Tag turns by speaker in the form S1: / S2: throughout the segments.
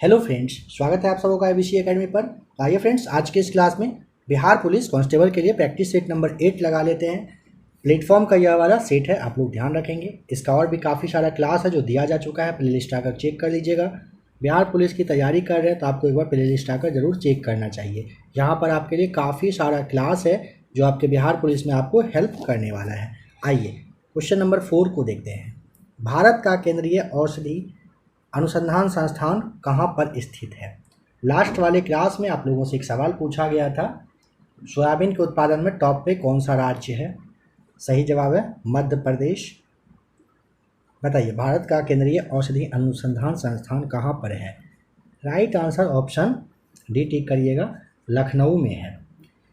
S1: Hello friends, स्वागत है आप सबों का आईबीसी एकेडमी पर। आइए फ्रेंड्स, आज के इस क्लास में बिहार पुलिस कांस्टेबल के लिए प्रैक्टिस सेट नंबर 8 लगा लेते हैं। प्लेटफॉर्म का यह वाला सेट है, आप लोग ध्यान रखेंगे। इसका और भी काफ़ी सारा क्लास है जो दिया जा चुका है, प्ले लिस्ट आकर चेक कर लीजिएगा। बिहार पुलिस की तैयारी कर रहे हैं तो आपको एक बार प्ले लिस्ट आकर जरूर चेक करना चाहिए। यहाँ पर आपके लिए काफ़ी सारा क्लास है जो आपके बिहार पुलिस में आपको हेल्प करने वाला है। आइए क्वेश्चन नंबर 4 को देखते हैं। भारत का केंद्रीय औषधि अनुसंधान संस्थान कहाँ पर स्थित है? लास्ट वाले क्लास में आप लोगों से एक सवाल पूछा गया था, सोयाबीन के उत्पादन में टॉप पे कौन सा राज्य है? सही जवाब है मध्य प्रदेश। बताइए, भारत का केंद्रीय औषधि अनुसंधान संस्थान कहाँ पर है? राइट आंसर ऑप्शन डी टिक करिएगा, लखनऊ में है।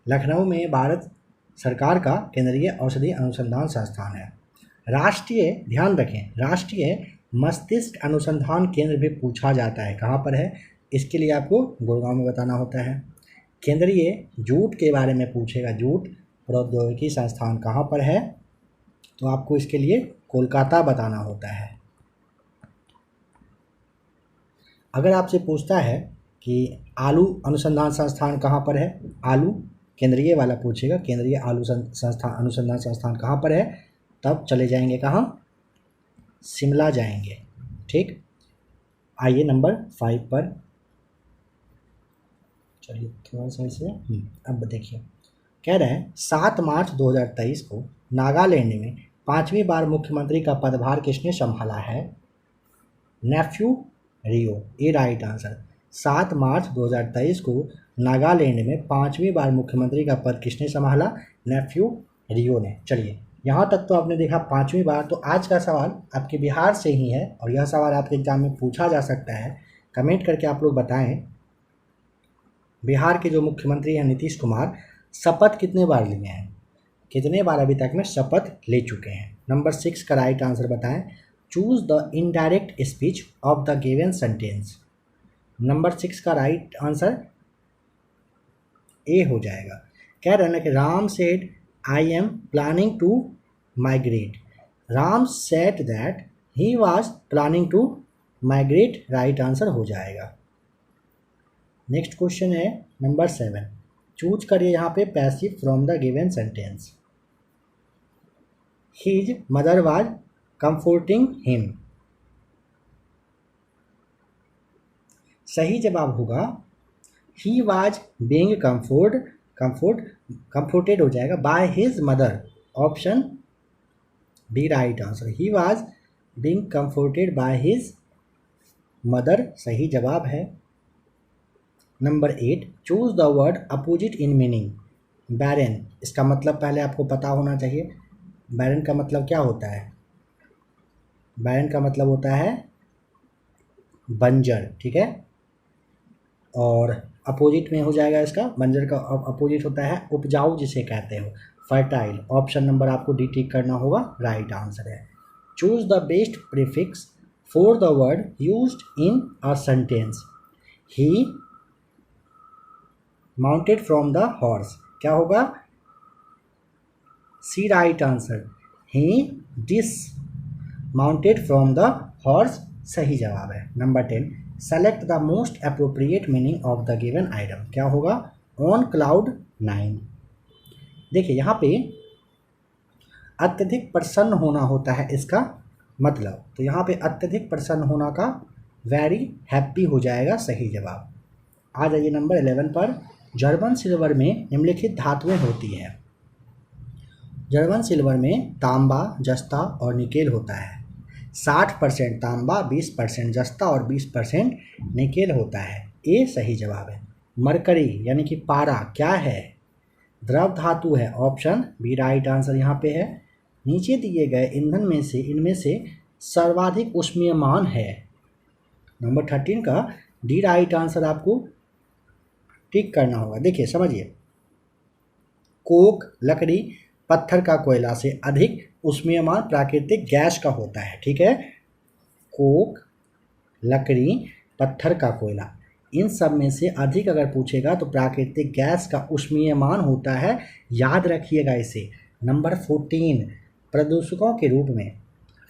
S1: लखनऊ में भारत सरकार का केंद्रीय औषधि अनुसंधान संस्थान है। राष्ट्रीय, ध्यान रखें, राष्ट्रीय मस्तिष्क अनुसंधान केंद्र भी पूछा जाता है, कहाँ पर है? इसके लिए आपको गुड़गांव में बताना होता है। केंद्रीय जूट के बारे में पूछेगा, जूट प्रौद्योगिकी संस्थान कहाँ पर है? तो आपको इसके लिए कोलकाता बताना होता है। अगर आपसे पूछता है कि आलू अनुसंधान संस्थान कहाँ पर है, आलू केंद्रीय वाला पूछेगा, केंद्रीय आलू संस्थान अनुसंधान संस्थान कहाँ पर है, तब चले जाएंगे कहाँ? शिमला जाएंगे। ठीक, आइए नंबर 5 पर। चलिए थोड़ा सा इसे अब देखिए, कह रहे हैं 7 मार्च 2023 को नागालैंड में 5वीं बार मुख्यमंत्री का पदभार किसने संभाला है? नेफ्यू रियो, ये राइट आंसर। 7 मार्च 2023 को नागालैंड में 5वीं बार मुख्यमंत्री का पद किसने संभाला? नेफ्यू रियो ने। चलिए, यहाँ तक तो आपने देखा 5वीं बार। तो आज का सवाल आपके बिहार से ही है और यह सवाल आपके एग्जाम में पूछा जा सकता है। कमेंट करके आप लोग बताएं, बिहार के जो मुख्यमंत्री हैं नीतीश कुमार, शपथ कितने बार लिए हैं? कितने बार अभी तक में शपथ ले चुके हैं? नंबर 6 का राइट आंसर बताएं। Choose the indirect speech of the given sentence. Number 6 का राइट आंसर ए हो जाएगा। कह रहे हैं कि Ram said I am planning to migrate. Ram said that he was planning to migrate. Right answer हो जाएगा। नेक्स्ट क्वेश्चन है नंबर 7। चूज करिए यहाँ पे passive from the given sentence. His mother was comforting him. सही जवाब होगा he was being comforted हो जाएगा by his mother. Option B right answer. He was being comforted by his mother सही जवाब है। Number 8, choose the word opposite in meaning. Barren, इसका मतलब पहले आपको पता होना चाहिए। बैरन का मतलब क्या होता है? बैरन का मतलब होता है बंजर, ठीक है। और अपोजिट में हो जाएगा इसका, बंजर का अपोजिट होता है उपजाऊ, जिसे कहते हो फर्टाइल। ऑप्शन नंबर आपको डी टिक करना होगा, राइट आंसर है। Choose the best prefix for the word used in a sentence. He mounted from the horse, क्या होगा? C right answer. He dismounted from the horse सही जवाब है। Number 10, select the most appropriate meaning of the given item, क्या होगा? On cloud 9। देखिए यहाँ पे अत्यधिक प्रसन्न होना होता है इसका मतलब, तो यहाँ पे अत्यधिक प्रसन्न होना का वेरी हैप्पी हो जाएगा सही जवाब। आ जाइए नंबर 11 पर। जर्मन सिल्वर में निम्नलिखित धातुएं होती हैं। जर्मन सिल्वर में तांबा, जस्ता और निकेल होता है। 60% तांबा, 20% जस्ता और 20% निकेल होता है। ये सही जवाब है। मरकरी यानी कि पारा क्या है? द्रव धातु है। ऑप्शन बी राइट आंसर यहाँ पे है। नीचे दिए गए ईंधन में से इनमें से सर्वाधिक ऊष्मीयमान है। नंबर 13 का डी राइट आंसर आपको टिक करना होगा। देखिए समझिए, कोक, लकड़ी, पत्थर का कोयला से अधिक ऊष्मीयमान प्राकृतिक गैस का होता है, ठीक है। कोक, लकड़ी, पत्थर का कोयला, इन सब में से अधिक अगर पूछेगा तो प्राकृतिक गैस का ऊष्मीयमान होता है, याद रखिएगा इसे। नंबर 14, प्रदूषकों के रूप में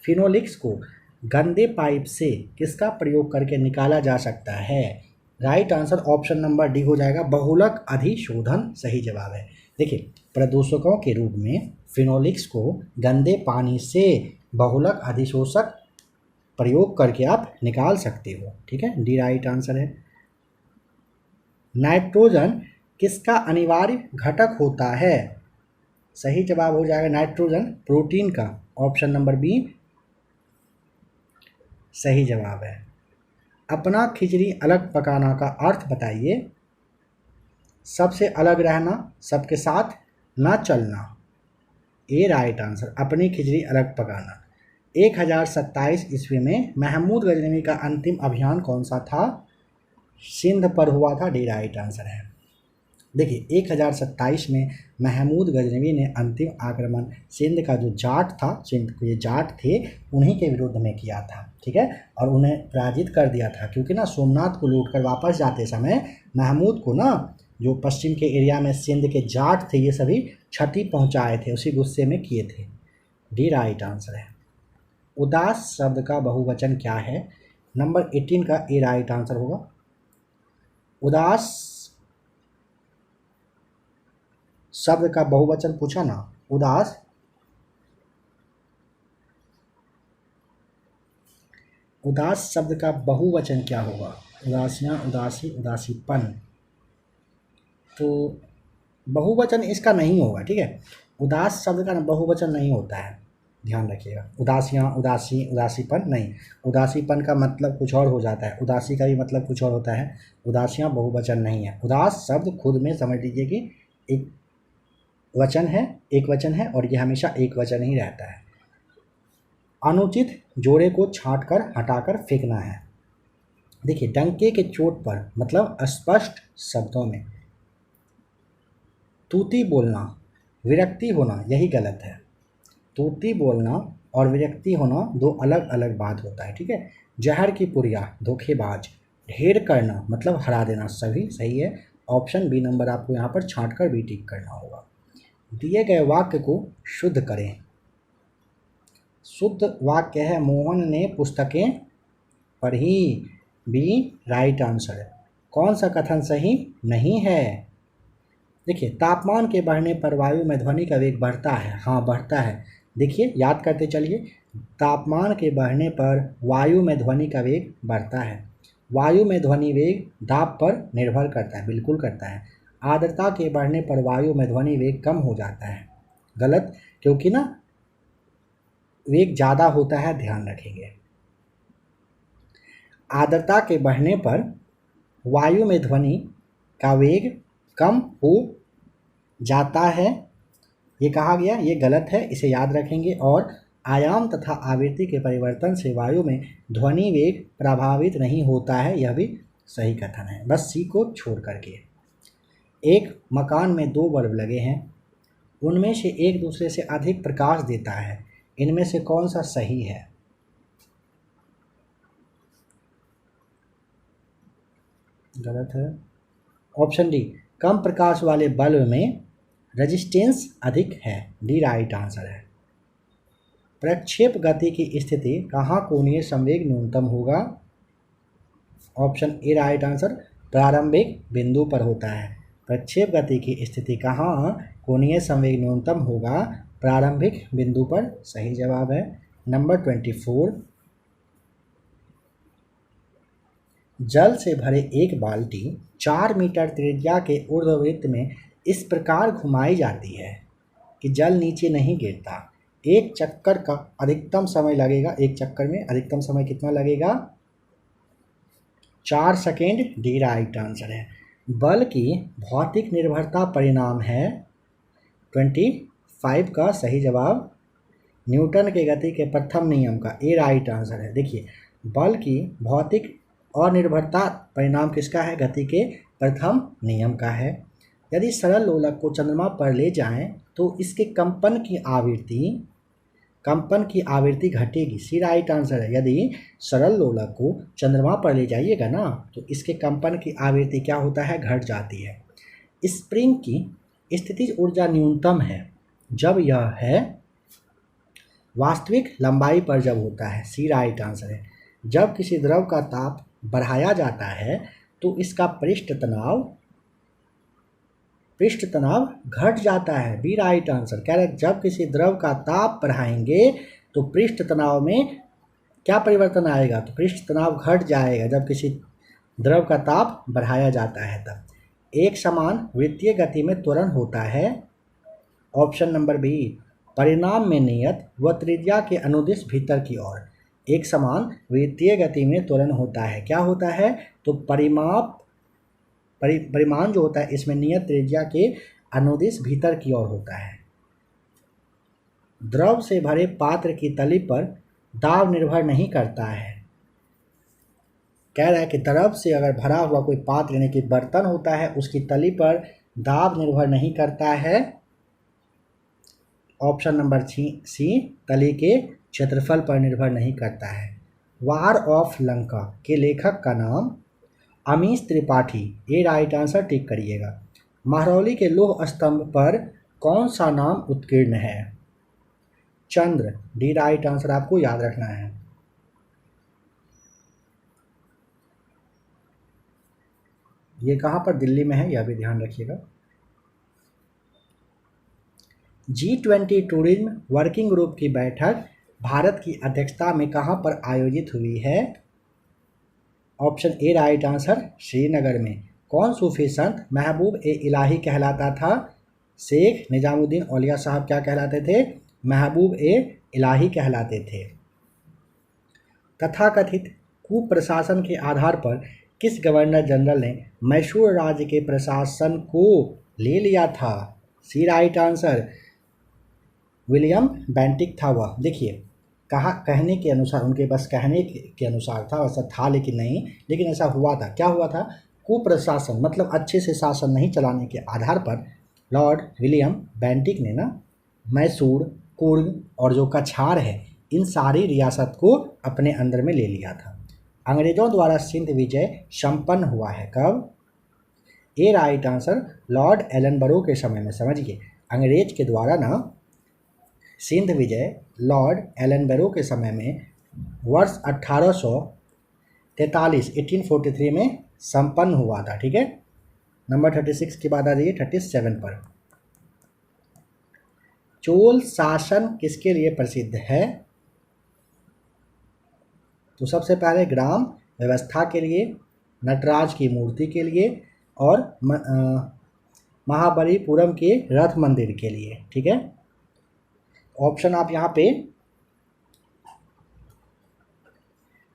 S1: फिनोलिक्स को गंदे पाइप से किसका प्रयोग करके निकाला जा सकता है? Right answer option number D हो जाएगा, बहुलक अधिशोधन सही जवाब है। देखिए, प्रदूषकों के रूप में फिनोलिक्स को गंदे पानी से बहुलक अधिशोषक प्रयोग करके आप निकाल सकते हो। ठीक है, डी राइट आंसर है। नाइट्रोजन किसका अनिवार्य घटक होता है? सही जवाब हो जाएगा नाइट्रोजन प्रोटीन का, ऑप्शन नंबर बी सही जवाब है। अपना खिचड़ी अलग पकाना का अर्थ बताइए। सबसे अलग रहना, सबके साथ ना चलना, ये राइट आंसर, अपनी खिचड़ी अलग पकाना। 1027 ईस्वी में महमूद गजनवी का अंतिम अभियान कौन सा था? सिंध पर हुआ था, डी राइट आंसर है। देखिए, 1027 में महमूद गजनवी ने अंतिम आक्रमण सिंध का जो जाट था, सिंध के जाट थे, उन्हीं के विरुद्ध में किया था। ठीक है, और उन्हें पराजित कर दिया था, क्योंकि ना सोमनाथ को लूट कर वापस जाते समय महमूद को ना जो पश्चिम के एरिया में सिंध के जाट थे, ये सभी क्षति पहुंचाए थे, उसी गुस्से में किए थे। डी राइट आंसर है। उदास शब्द का बहुवचन क्या है? नंबर 18 का ए राइट आंसर होगा। उदास शब्द का बहुवचन पूछा ना, उदास। उदास शब्द का बहुवचन क्या होगा? उदासियाँ, उदासी, उदासीपन। तो बहुवचन इसका नहीं होगा। ठीक है, उदास शब्द का बहुवचन नहीं होता है, ध्यान रखिएगा। उदासियाँ, उदासी, उदासीपन नहीं। उदासीपन का मतलब कुछ और हो जाता है, उदासी का भी मतलब कुछ और होता है। उदासियाँ बहुवचन नहीं है। उदास शब्द खुद में समझ लीजिए कि एक वचन है, एक वचन है, और ये हमेशा एक वचन ही रहता है। अनुचित जोड़े को छांटकर हटाकर फेंकना है। देखिए, डंके के चोट पर मतलब स्पष्ट शब्दों में तूती बोलना, विरक्ति होना, यही गलत है। तूती बोलना और विरक्ति होना दो अलग अलग बात होता है। ठीक है, जहर की पुड़िया, धोखेबाज। ढेर करना मतलब हरा देना, सभी सही है। ऑप्शन बी नंबर आपको यहाँ पर छांट कर भी टिक करना होगा। दिए गए वाक्य को शुद्ध करें। शुद्ध वाक्य है, मोहन ने पुस्तकें पढ़ी, बी राइट आंसर है। कौन सा कथन सही नहीं है? देखिए, तापमान के बढ़ने पर वायु में ध्वनि का वेग बढ़ता है। हाँ, बढ़ता है। देखिए, याद करते चलिए, तापमान के बढ़ने पर वायु में ध्वनि का वेग बढ़ता है। वायु में ध्वनि वेग दाब पर निर्भर करता है, बिल्कुल करता है। आर्द्रता के बढ़ने पर वायु में ध्वनि वेग कम हो जाता है, गलत, क्योंकि ना वेग ज़्यादा होता है, ध्यान रखेंगे। आर्द्रता के बढ़ने पर वायु में ध्वनि का वेग कम हो जाता है, ये कहा गया, ये गलत है, इसे याद रखेंगे। और आयाम तथा आवृत्ति के परिवर्तन से वायु में ध्वनि वेग प्रभावित नहीं होता है, यह भी सही कथन है, बस सी को छोड़ करके। एक मकान में दो बल्ब लगे हैं, उनमें से एक दूसरे से अधिक प्रकाश देता है, इनमें से कौन सा सही है? गलत है। ऑप्शन डी, कम प्रकाश वाले बल्ब में रेजिस्टेंस अधिक है, डी राइट आंसर है। प्रक्षेप गति की स्थिति कहाँ कोणीय संवेग न्यूनतम होगा? ऑप्शन ए राइट आंसर, प्रारंभिक बिंदु पर होता है। प्रक्षेप गति की स्थिति कहाँ कोणीय संवेग न्यूनतम होगा? प्रारंभिक बिंदु पर, सही जवाब है। नंबर 24, जल से भरे एक बाल्टी 4 मीटर त्रिज्या के ऊर्ध्ववृत्त में इस प्रकार घुमाई जाती है कि जल नीचे नहीं गिरता। एक चक्कर का अधिकतम समय लगेगा, एक चक्कर में अधिकतम समय कितना लगेगा? 4 सेकेंड, डी राइट आंसर है। बल की भौतिक निर्भरता परिणाम है 25 का सही जवाब, न्यूटन के गति के प्रथम नियम का, ए राइट आंसर है। देखिए, बल की भौतिक और निर्भरता परिणाम किसका है? गति के प्रथम नियम का है। यदि सरल लोलक को चंद्रमा पर ले जाएं तो इसके कंपन की आवृत्ति घटेगी, सी राइट आंसर है। यदि सरल लोलक को चंद्रमा पर ले जाइएगा ना तो इसके कंपन की आवृत्ति क्या होता है? घट जाती है। स्प्रिंग की स्थितिज ऊर्जा न्यूनतम है जब यह है वास्तविक लंबाई पर जब होता है, सी राइट आंसर है। जब किसी द्रव का ताप बढ़ाया जाता है तो इसका पृष्ठ तनाव घट जाता है, बी राइट आंसर। कह रहे जब किसी द्रव का ताप बढ़ाएंगे तो पृष्ठ तनाव में क्या परिवर्तन आएगा, तो पृष्ठ तनाव घट जाएगा जब किसी द्रव का ताप बढ़ाया जाता है तब। एक समान वृत्तीय गति में त्वरण होता है, ऑप्शन नंबर बी, परिणाम में नियत व त्रिज्या के अनुदिश भीतर की ओर। एक समान वृत्तीय गति में त्वरण होता है, क्या होता है, तो परिमाण जो होता है इसमें नियत त्रिज्या के अनुदिश भीतर की ओर होता है। द्रव से भरे पात्र की तली पर दाब निर्भर नहीं करता है। कह रहा है कि द्रव से अगर भरा हुआ कोई पात्र यानी कि बर्तन होता है उसकी तली पर दाब निर्भर नहीं करता है, ऑप्शन नंबर सी, तली के क्षेत्रफल पर निर्भर नहीं करता है। वार ऑफ लंका के लेखक का नाम अमीश त्रिपाठी, ये राइट आंसर टिक करिएगा। महरौली के लौह स्तंभ पर कौन सा नाम उत्कीर्ण है, चंद्र, डी राइट आंसर आपको याद रखना है। ये कहाँ पर, दिल्ली में है, यह भी ध्यान रखिएगा। G20 टूरिज्म वर्किंग ग्रुप की बैठक भारत की अध्यक्षता में कहाँ पर आयोजित हुई है, option A right answer, Srinagar में। कौन सूफी संत महबूब ए इलाही कहलाता था, शेख निजामुद्दीन औलिया साहब क्या कहलाते थे, महबूब ए इलाही कहलाते थे। तथाकथित कुप्रशासन के आधार पर किस गवर्नर जनरल ने मैसूर राज्य के प्रशासन को ले लिया था, सी राइट आंसर, विलियम बेंटिक था वह। देखिए कहने के अनुसार, उनके बस कहने के अनुसार था, वैसा था लेकिन नहीं, लेकिन ऐसा हुआ था। क्या हुआ था, कुप्रशासन मतलब अच्छे से शासन नहीं चलाने के आधार पर लॉर्ड विलियम बेंटिक ने ना मैसूर, कुर्ग और जो कछार है इन सारी रियासत को अपने अंदर में ले लिया था। अंग्रेजों द्वारा सिंध विजय संपन्न हुआ है कब, ए राइट आंसर, लॉर्ड एलनबरो के समय में। समझिए अंग्रेज के द्वारा ना सिंध विजय लॉर्ड एलनबरो के समय में वर्ष 1843 में संपन्न हुआ था। ठीक है, नंबर 36 के बाद आ जाइए 37 पर। चोल शासन किसके लिए प्रसिद्ध है, तो सबसे पहले ग्राम व्यवस्था के लिए, नटराज की मूर्ति के लिए और महाबलीपुरम के रथ मंदिर के लिए। ठीक है, ऑप्शन आप यहाँ पे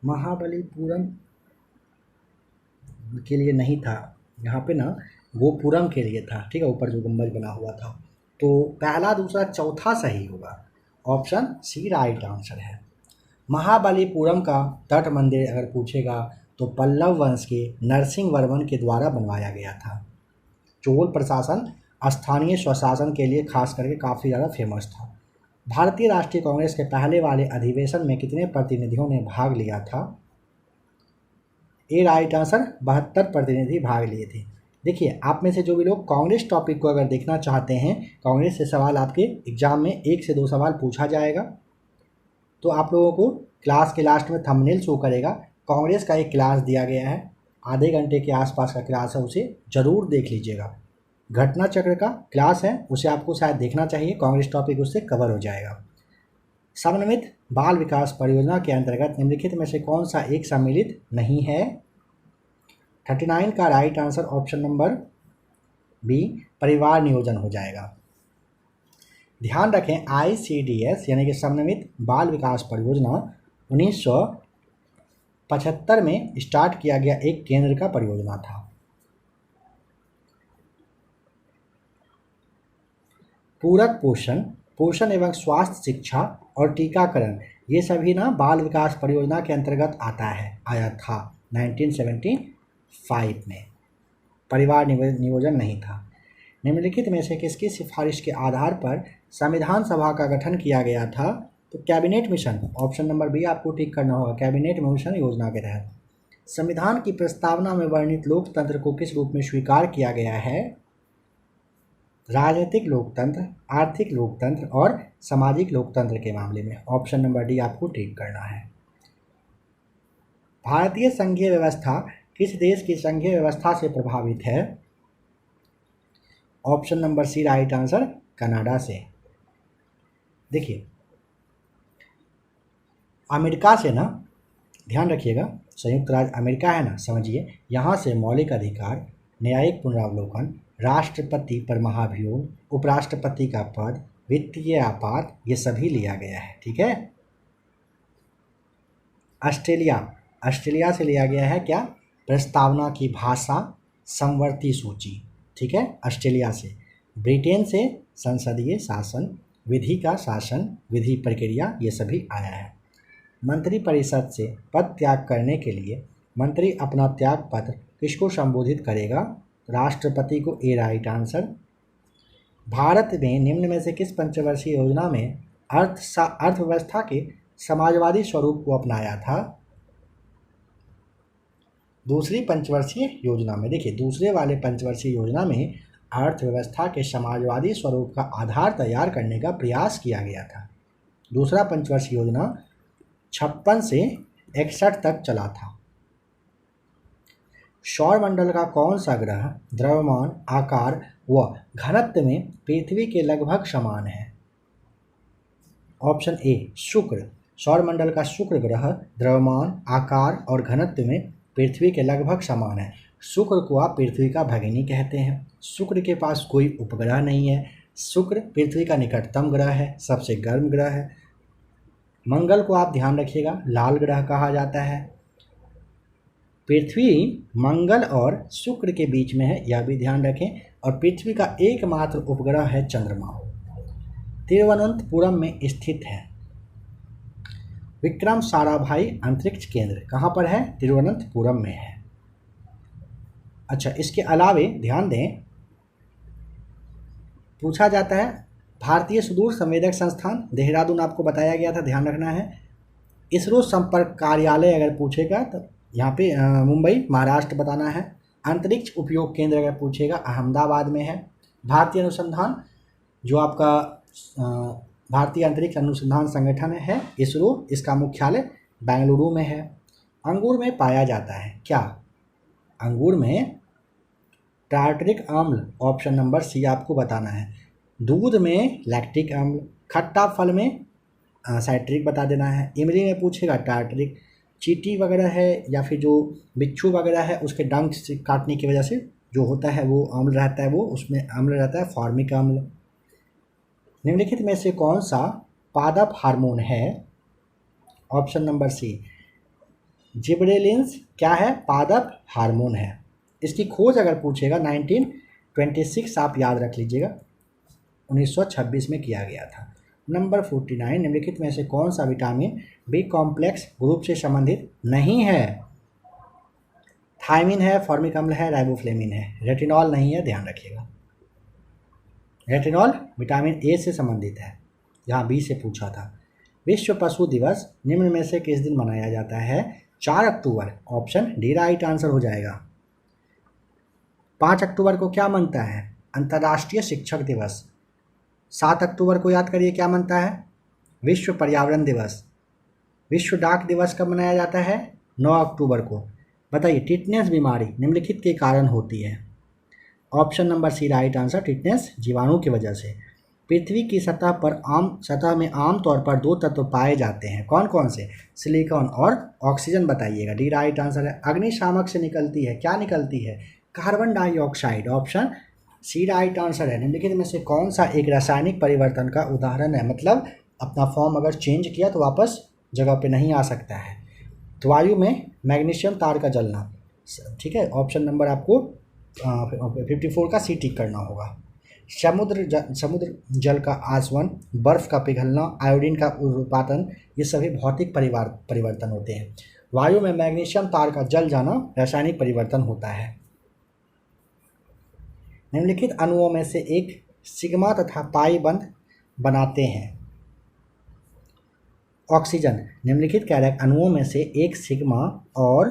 S1: महाबलीपुरम के लिए नहीं था, यहाँ पे ना गोपुरम के लिए था। ठीक है, ऊपर जो गुंबज बना हुआ था। तो पहला, दूसरा, चौथा सही होगा, ऑप्शन सी राइट आंसर है। महाबलीपुरम का तट मंदिर अगर पूछेगा तो पल्लव वंश के नरसिंह वर्मन के द्वारा बनवाया गया था। चोल प्रशासन स्थानीय स्वशासन के लिए खास करके काफ़ी ज़्यादा फेमस था। भारतीय राष्ट्रीय कांग्रेस के पहले वाले अधिवेशन में कितने प्रतिनिधियों ने भाग लिया था, ए राइट आंसर, 72 प्रतिनिधि भाग लिए थे। देखिए आप में से जो भी लोग कांग्रेस टॉपिक को अगर देखना चाहते हैं, कांग्रेस से सवाल आपके एग्जाम में 1 से 2 सवाल पूछा जाएगा, तो आप लोगों को क्लास के लास्ट में थंबनेल शो करेगा। कांग्रेस का एक क्लास दिया गया है, आधे घंटे के आसपास का क्लास है, उसे ज़रूर देख लीजिएगा। घटना चक्र का क्लास है, उसे आपको शायद देखना चाहिए, कांग्रेस टॉपिक उससे कवर हो जाएगा। समन्वित बाल विकास परियोजना के अंतर्गत निम्नलिखित में से कौन सा एक सम्मिलित नहीं है, 39 का right answer option number B, परिवार नियोजन हो जाएगा। ध्यान रखें ICDS यानी कि समन्वित बाल विकास परियोजना 1975 में स्टार्ट किया गया एक केंद्र का परियोजना था। पूरक पोषण, पोषण एवं स्वास्थ्य शिक्षा और टीकाकरण, ये सभी ना बाल विकास परियोजना के अंतर्गत आया था 1975 में। परिवार नियोजन नहीं था। निम्नलिखित में से किसकी सिफारिश के आधार पर संविधान सभा का गठन किया गया था, तो cabinet mission, option number B आपको टिक करना होगा, कैबिनेट मिशन योजना के तहत। संविधान की प्रस्तावना में वर्णित लोकतंत्र को किस रूप में स्वीकार किया गया है, राजनीतिक लोकतंत्र, आर्थिक लोकतंत्र और सामाजिक लोकतंत्र के मामले में। ऑप्शन नंबर डी आपको टिक करना है। भारतीय संघीय व्यवस्था किस देश की संघीय व्यवस्था से प्रभावित है? Option number C right answer, Canada से। देखिए अमेरिका से ना, ध्यान रखिएगा, संयुक्त राज्य अमेरिका है ना, समझिए यहाँ से मौलिक अधिकार, न्यायिक पुनरावलोकन, राष्ट्रपति पर महाभियोग, उपराष्ट्रपति का पद, वित्तीय आपात, ये सभी लिया गया है। ठीक है। ऑस्ट्रेलिया से लिया गया है क्या? प्रस्तावना की भाषा, समवर्ती सूची। ठीक है, ऑस्ट्रेलिया से। ब्रिटेन से संसदीय शासन, विधि का शासन, विधि प्रक्रिया, ये सभी आया है। मंत्रिपरिषद से पद त्याग करने के लिए मंत्री अपना त्याग पत्र किसको संबोधित करेगा? राष्ट्रपति को, ए राइट आंसर। भारत ने निम्न में से किस पंचवर्षीय योजना में अर्थव्यवस्था के समाजवादी स्वरूप को अपनाया था? दूसरी पंचवर्षीय योजना में। देखिए दूसरे वाले पंचवर्षीय योजना में अर्थव्यवस्था के समाजवादी स्वरूप का आधार तैयार करने का प्रयास किया गया था। दूसरा पंचवर्षीय योजना 56 से 61 तक चला था। सौरमंडल का कौन सा ग्रह द्रव्यमान, आकार व घनत्व में पृथ्वी के लगभग समान है? ऑप्शन ए शुक्र। सौरमंडल का शुक्र ग्रह द्रव्यमान, आकार और घनत्व में पृथ्वी के लगभग समान है। शुक्र को आप पृथ्वी का भगिनी कहते हैं। शुक्र के पास कोई उपग्रह नहीं है। शुक्र पृथ्वी का निकटतम ग्रह है, सबसे गर्म ग्रह है। मंगल को आप ध्यान रखिएगा, लाल ग्रह कहा जाता है। पृथ्वी मंगल और शुक्र के बीच में है, यह भी ध्यान रखें। और पृथ्वी का एकमात्र उपग्रह है चंद्रमा। तिरुवनंतपुरम में स्थित है। विक्रम साराभाई अंतरिक्ष केंद्र कहाँ पर है? तिरुवनंतपुरम में है। अच्छा, इसके अलावे ध्यान दें, पूछा जाता है भारतीय सुदूर संवेदक संस्थान देहरादून, आपको बताया गया था, ध्यान रखना है। इसरो संपर्क कार्यालय अगर पूछेगा तो यहाँ पे मुंबई महाराष्ट्र बताना है। अंतरिक्ष उपयोग केंद्र अगर पूछेगा अहमदाबाद में है। भारतीय अनुसंधान जो आपका भारतीय अंतरिक्ष अनुसंधान संगठन है इसरो, इसका मुख्यालय बेंगलुरु में है। अंगूर में पाया जाता है क्या? अंगूर में टार्टरिक अम्ल, ऑप्शन नंबर सी आपको बताना है। दूध में लैक्टिक अम्ल, खट्टा फल में साइट्रिक बता देना है। इमली में पूछेगा टार्टरिक। चींटी वगैरह है या फिर जो बिच्छू वगैरह है उसके डंक से काटने की वजह से जो होता है वो अम्ल रहता है, वो उसमें अम्ल रहता है फॉर्मिक अम्ल। निम्नलिखित में से कौन सा पादप हार्मोन है? ऑप्शन नंबर सी जिबरेलिन्स क्या है? पादप हार्मोन है। इसकी खोज अगर पूछेगा 1926 आप याद रख लीजिएगा, 1926 में किया गया था। नंबर 49 निम्नलिखित में से कौन सा विटामिन बी कॉम्प्लेक्स ग्रुप से संबंधित नहीं है? थायमिन है, फॉर्मिक अम्ल है, राइबोफ्लेविन है। रेटिनॉल नहीं है, ध्यान रखिएगा। रेटिनॉल विटामिन ए से संबंधित है, यहाँ बी से पूछा था। विश्व पशु दिवस निम्न में से किस दिन मनाया जाता है? 4 अक्टूबर, ऑप्शन डी राइट आंसर हो जाएगा। 5 अक्टूबर को क्या मनता है? अंतर्राष्ट्रीय शिक्षक दिवस। 7 अक्टूबर को याद करिए क्या मनता है? विश्व पर्यावरण दिवस। विश्व डाक दिवस कब मनाया जाता है? 9 अक्टूबर को। बताइए टिटनेस बीमारी निम्नलिखित के कारण होती है? Option number C right answer, tetanus जीवाणु की वजह से। पृथ्वी की सतह में आमतौर पर 2 तत्व पाए जाते हैं, कौन कौन से? सिलिकॉन और ऑक्सीजन बताइएगा, डी राइट आंसर है। अग्निशामक से निकलती है, क्या निकलती है? Carbon dioxide, option C right answer है। निम्नलिखित में से कौन सा एक रासायनिक परिवर्तन का उदाहरण है? मतलब अपना फॉर्म अगर चेंज किया तो वापस जगह पे नहीं आ सकता है। तो वायु में मैग्नीशियम तार का जलना, ठीक है, ऑप्शन नंबर आपको 54 का सी टिक करना होगा। समुद्र जल का आसवन, बर्फ का पिघलना, आयोडीन का उत्पादन, ये सभी भौतिक परिवर्तन होते हैं। वायु में मैग्नीशियम तार का जल जाना रासायनिक परिवर्तन होता है। निम्नलिखित अणुओं में से एक सिग्मा तथा पाई बंध बनाते हैं। ऑक्सीजन, निम्नलिखित अणुओं में से एक सिग्मा और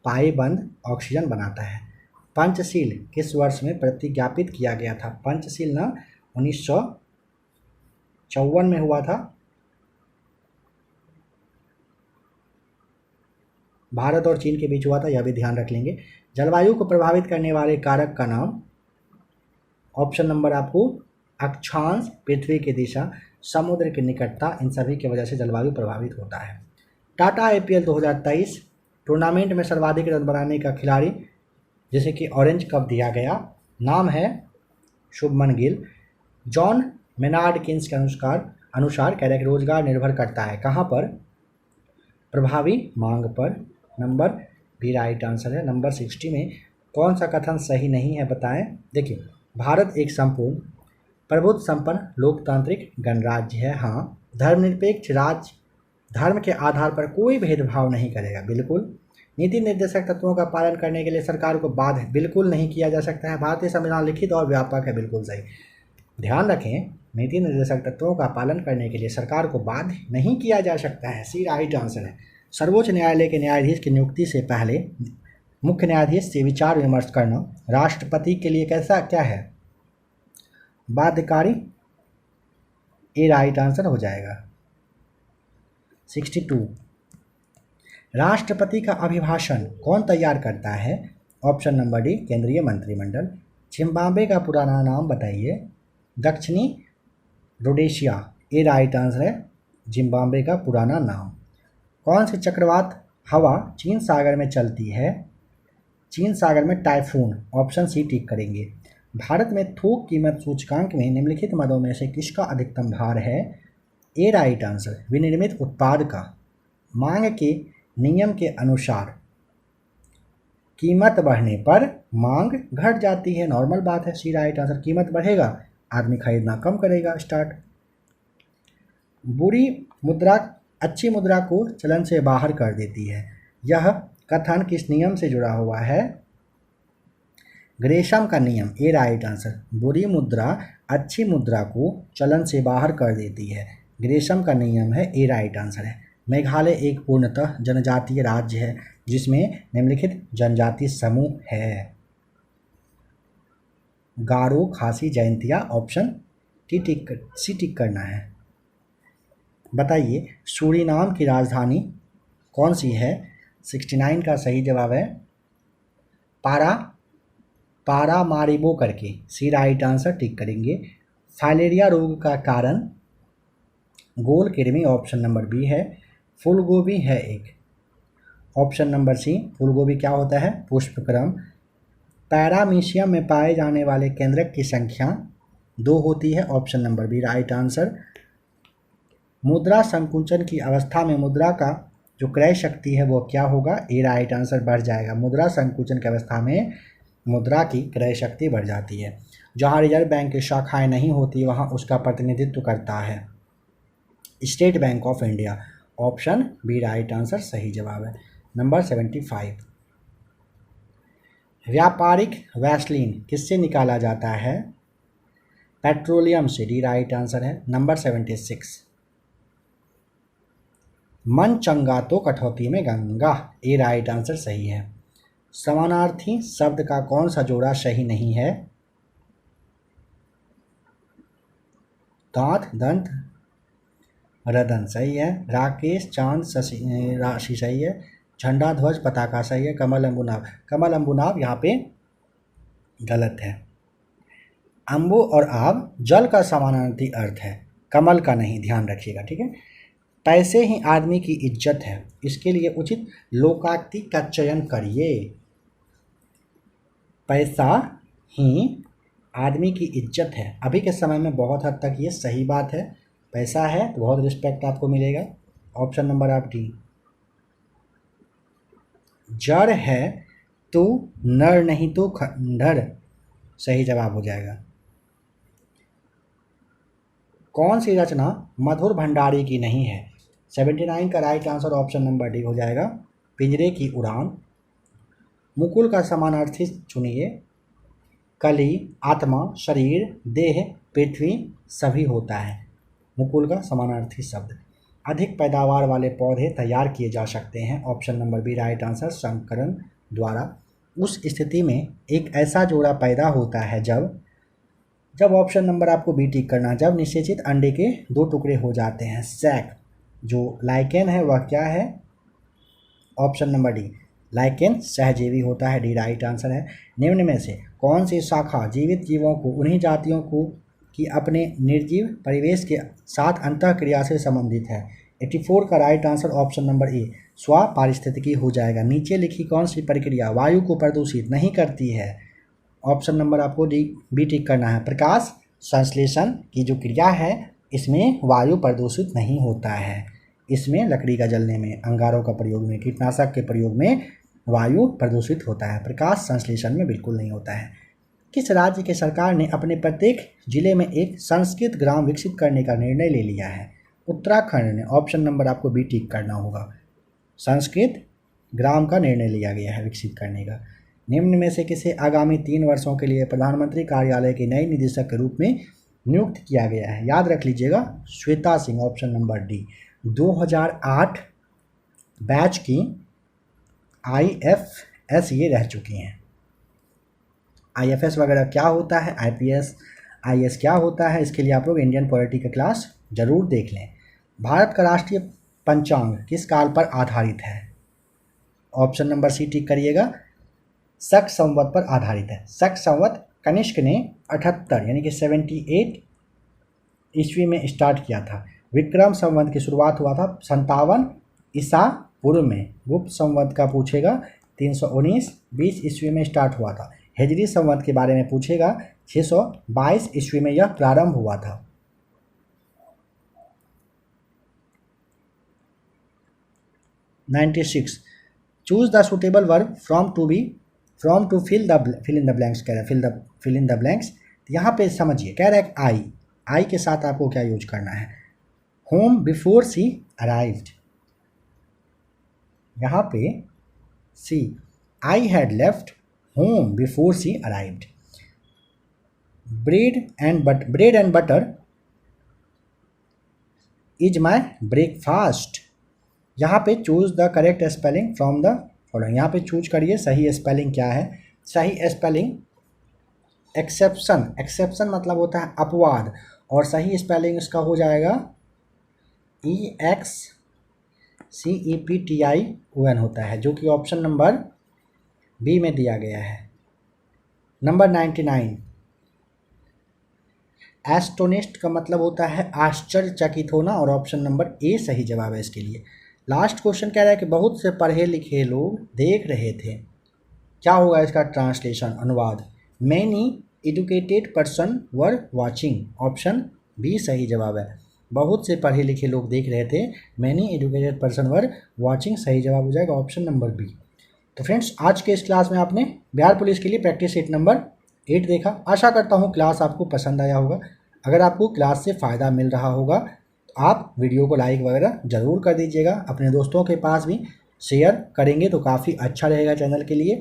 S1: पाई बंध ऑक्सीजन बनाता है। पंचशील किस वर्ष में प्रतिज्ञापित किया गया था? पंचशील ना 1954 में हुआ था। भारत और चीन के बीच हुआ था, यह भी ध्यान रख लेंगे। जलवायु को प्रभावित करने वाले कारक का नाम, ऑप्शन नंबर आपको अक्षांश, पृथ्वी की दिशा, समुद्र की निकटता, इन सभी की वजह से जलवायु प्रभावित होता है। टाटा IPL 2023 टूर्नामेंट में सर्वाधिक रन बनाने का खिलाड़ी जिसे कि ऑरेंज कप दिया गया, नाम है Shubman Gill. John Maynard Keynes के अनुसार कैरेक रोजगार निर्भर करता है कहाँ पर? प्रभावी मांग पर। नंबर बी राइट आंसर है। नंबर 60 में कौन सा कथन सही नहीं है बताएं? देखिए, भारत एक संपूर्ण प्रभुत्व संपन्न लोकतांत्रिक गणराज्य है। हाँ, धर्मनिरपेक्ष राज्य धर्म के आधार पर कोई भेदभाव नहीं करेगा, बिल्कुल। नीति निर्देशक तत्वों का पालन करने के लिए सरकार को बाध्य बिल्कुल नहीं किया जा सकता है। भारतीय संविधान लिखित और व्यापक है, बिल्कुल सही। ध्यान रखें, नीति निर्देशक तत्वों का पालन करने के लिए सरकार को बाध्य नहीं किया जा सकता है, सी राइट आंसर है। सर्वोच्च न्यायालय के न्यायाधीश की नियुक्ति से पहले मुख्य न्यायाधीश से विचार विमर्श करना राष्ट्रपति के लिए कैसा क्या है? बाध्यकारी, ए राइट आंसर हो जाएगा। 62 राष्ट्रपति का अभिभाषण कौन तैयार करता है? ऑप्शन नंबर डी केंद्रीय मंत्रिमंडल। जिम्बाब्वे का पुराना नाम बताइए। दक्षिणी रोडेशिया, ए राइट आंसर है जिम्बाब्वे का पुराना नाम। कौन सी चक्रवात हवा चीन सागर में चलती है? चीन सागर में टाइफून, ऑप्शन सी टिक करेंगे। भारत में थोक कीमत सूचकांक में निम्नलिखित मदों में से किसका अधिकतम भार है? ए राइट आंसर विनिर्मित उत्पाद का। मांग के नियम के अनुसार कीमत बढ़ने पर मांग घट जाती है, नॉर्मल बात है, सी राइट आंसर। कीमत बढ़ेगा, आदमी खरीदना कम करेगा, स्टार्ट। बुरी मुद्रा अच्छी मुद्रा को चलन से बाहर कर देती है, यह कथन किस नियम से जुड़ा हुआ है? ग्रेशम का नियम, ए राइट आंसर। बुरी मुद्रा अच्छी मुद्रा को चलन से बाहर कर देती है, ग्रेशम का नियम है, ए राइट आंसर है। मेघालय एक पूर्णतः जनजातीय राज्य है जिसमें निम्नलिखित जनजाति समूह है। गारो, खासी, जयंतिया, ऑप्शन सी टिक करना है। बताइए, सूरीनाम की राजधानी कौन सी है? 69 का सही जवाब है पारामारिबो करके, सी राइट आंसर टिक करेंगे। फाइलेरिया रोग का कारण गोल कृमि, ऑप्शन नंबर बी है। फूलगोभी है एक, ऑप्शन नंबर सी। फूलगोभी क्या होता है? पुष्पक्रम। पैरामीशियम में पाए जाने वाले केंद्रक की संख्या 2 होती है, option number B right answer. मुद्रा संकुचन की अवस्था में मुद्रा का जो क्रय शक्ति है वो क्या होगा? ए राइट आंसर बढ़ जाएगा। मुद्रा संकुचन की अवस्था में मुद्रा की क्रय शक्ति बढ़ जाती है। जहां रिजर्व बैंक की शाखाएं नहीं होती वहां उसका प्रतिनिधित्व करता है State Bank of India, option B right answer सही जवाब है। नंबर 75 व्यापारिक वैसलीन किससे निकाला जाता है? पेट्रोलियम से, डी राइट आंसर है। नंबर 76 मन चंगा तो कटौती में गंगा, ए राइट आंसर सही है। समानार्थी शब्द का कौन सा जोड़ा सही नहीं है? दांत, दंत, रदन सही है। राकेश, चांद, राशि सही है। झंडा, ध्वज, पताका सही है। कमल, अम्बुनाव, कमल अम्बुनाव यहाँ पे गलत है। अम्बु और आब जल का समानार्थी अर्थ है, कमल का नहीं, ध्यान रखिएगा, ठीक है। पैसे ही आदमी की इज्जत है, इसके लिए उचित लोकाक्ति का चयन करिए। पैसा ही आदमी की इज्जत है, अभी के समय में बहुत हद तक ये सही बात है। पैसा है तो बहुत रिस्पेक्ट आपको मिलेगा, ऑप्शन नंबर आप डी। जड़ है तो नर नहीं तो खंडर, सही जवाब हो जाएगा। कौन सी रचना मधुर भंडारी की नहीं है? 79 का right answer option number D हो जाएगा, पिंजरे की उड़ान। मुकुल का समानार्थी चुनिए। कली, आत्मा, शरीर, देह, पृथ्वी, सभी होता है मुकुल का समानार्थी शब्द। अधिक पैदावार वाले पौधे तैयार किए जा सकते हैं, option number B right answer, संकरण द्वारा। उस स्थिति में एक ऐसा जोड़ा पैदा होता है जब ऑप्शन नंबर आपको बी टिक करना, जब निषेचित अंडे के 2 टुकड़े हो जाते हैं। सैक जो लाइकेन है वह क्या है? ऑप्शन नंबर डी, लाइकेन सहजीवी होता है। डी राइट आंसर है। निम्न में से कौन सी शाखा जीवित जीवों को उन्हीं जातियों को कि अपने निर्जीव परिवेश के साथ अंतःक्रिया से संबंधित है? 84 का right answer option number A, स्व पारिस्थितिकी हो जाएगा। नीचे लिखी कौन सी प्रक्रिया वायु को प्रदूषित नहीं करती है? ऑप्शन नंबर आपको डी बी टिक करना है। प्रकाश संश्लेषण की जो क्रिया है इसमें वायु प्रदूषित नहीं होता है। इसमें लकड़ी का जलने में, अंगारों का प्रयोग में, कीटनाशक के प्रयोग में वायु प्रदूषित होता है। प्रकाश संश्लेषण में बिल्कुल नहीं होता है। किस राज्य की सरकार ने अपने प्रत्येक जिले में एक संस्कृत ग्राम विकसित करने का निर्णय ले लिया है? उत्तराखंड ने। ऑप्शन नंबर आपको बी टिक करना होगा। संस्कृत ग्राम का निर्णय लिया गया है विकसित करने का। निम्न में से किसे आगामी 3 वर्षों के लिए प्रधानमंत्री कार्यालय के नए निदेशक के रूप में नियुक्त किया गया है? याद रख लीजिएगा, Shweta Singh. Option number D. 2008 batch की IFS ये रह चुकी हैं। IFS वगैरह क्या होता है, IPS IS क्या होता है, इसके लिए आप लोग इंडियन पॉलिटी का क्लास जरूर देख लें। भारत का राष्ट्रीय पंचांग किस काल पर आधारित है? ऑप्शन नंबर सी टिक करिएगा। शक संवत पर आधारित है। शक संवत कनिष्क ने 78 यानी कि 78 ईस्वी में स्टार्ट किया था। विक्रम संवत की शुरुआत हुआ था 57 ईसा पूर्व में। गुप्त संवत का पूछेगा 319 20 ईस्वी में स्टार्ट हुआ था। हिजरी संवत के बारे में पूछेगा 622 ईस्वी में यह प्रारंभ हुआ था। Choose the suitable verb from to fill in the blanks कह रहा है। Fill in the blanks. यहाँ पे समझिए, कह रहा है आई के साथ आपको क्या यूज करना है? Home before she arrived. यहाँ पे she, I had left home before she arrived. Bread and butter is my breakfast. यहाँ पे choose the correct spelling from the following. यहाँ पे चूज करिए सही स्पेलिंग क्या है। सही स्पेलिंग एक्सेप्शन मतलब होता है अपवाद, और सही स्पेलिंग इसका हो जाएगा EXCEPTION होता है, जो कि ऑप्शन नंबर बी में दिया गया है। नंबर 99, एस्टोनिस्ट का मतलब होता है आश्चर्यचकित होना, और ऑप्शन नंबर ए सही जवाब है इसके लिए। लास्ट क्वेश्चन कह रहा है कि बहुत से पढ़े लिखे लोग देख रहे थे। क्या होगा इसका ट्रांसलेशन, अनुवाद? Many educated person were watching. Option B सही जवाब है। बहुत से पढ़े लिखे लोग देख रहे थे, many educated person were watching सही जवाब हो जाएगा ऑप्शन नंबर बी। तो फ्रेंड्स, आज के इस क्लास में आपने बिहार पुलिस के लिए प्रैक्टिस सेट नंबर 8 देखा। आशा करता हूँ क्लास आपको पसंद आया होगा। अगर आपको क्लास से फ़ायदा मिल रहा होगा तो आप वीडियो को लाइक वगैरह ज़रूर कर दीजिएगा। अपने दोस्तों के पास भी शेयर करेंगे तो काफ़ी अच्छा रहेगा चैनल के लिए।